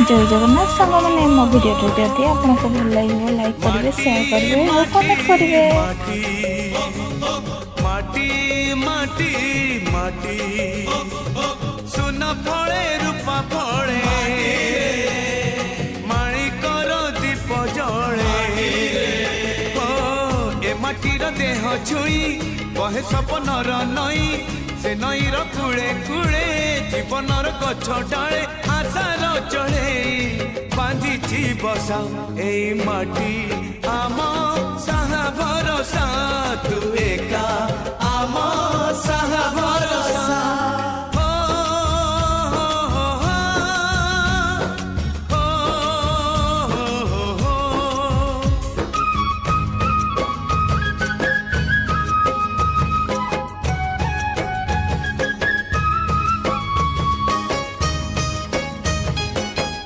जय जगन्नाथ सांग मैंने मो वीडियो जदि आपको भल लगे लाइक करेंगे शेयर करेंगे और कमेंट करेंगे। माटी माटी माटी सुन फले रूपा फले माणिकर दीप जले ए माटीर देह छुई बहे सपनर नई से नईर कूले कूले जीवनर गछ डाले आशार चढ़े बांधिची बसा ए माटी आम साहा भरोसा तू एका आम साहा भरोसा।